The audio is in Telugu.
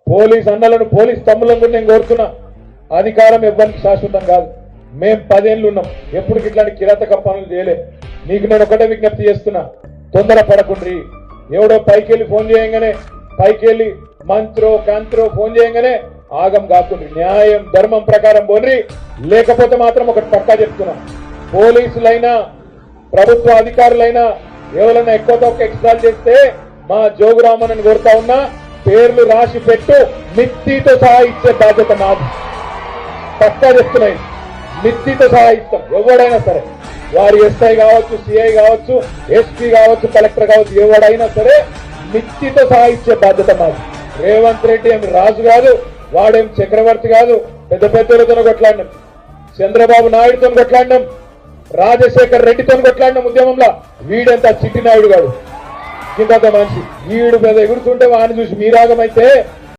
పోలీస్ అన్నలను పోలీస్ తమ్ములను కూడా నేను కోరుతున్నా, అధికారం ఎవరికి శాశ్వతం కాదు. మేం 10 ఏళ్ళు ఉన్నాం, ఎప్పుడు ఇట్లాంటి కిరాతక పనులు చేయలే. నీకు నేను ఒకటే విజ్ఞప్తి చేస్తున్నా, తొందర పడకుండ్రి. ఎవడో పైకెళ్ళి ఫోన్ చేయంగానే, పైకెళ్ళి మంత్రో కాంత్రో ఫోన్ చేయంగానే ఆగం కాకుండ్రి. న్యాయం ధర్మం ప్రకారం పోన్రి. లేకపోతే మాత్రం ఒకటి పక్కా చెప్తున్నా, పోలీసులైనా ప్రభుత్వ అధికారులైనా ఎవరైనా ఎక్కువ తక్కువ ఎక్స్ట్రాలు చేస్తే మా జోగురామన్ కోరుతా ఉన్నా, పేర్లు రాసి పెట్టు, మిత్తితో సహా ఇచ్చే బాధ్యత నాది. పక్కా చెప్తున్నాయి, మిత్తితో సహా ఇస్తాం. ఎవడైనా సరే, వారు ఎస్ఐ కావచ్చు, సిఐ కావచ్చు, ఎస్పీ కావచ్చు, కలెక్టర్ కావచ్చు, ఎవడైనా సరే మిత్తితో సహా ఇచ్చే బాధ్యత మాది. రేవంత్ రెడ్డి ఏమి రాజు కాదు, వాడేం చక్రవర్తి కాదు. పెద్ద పెద్దలతో కొట్లాడినాం, చంద్రబాబు నాయుడుతో కొట్లాడినాం, రాజశేఖర్ రెడ్డితో కొట్లాడినాం ఉద్యమంలో. వీడంతా చిట్టి నాయుడు గాడు, ఇంత మనిషి. వీడు పెద్ద ఎగురుతుంటే వాడిని చూసి మీరాగమైతే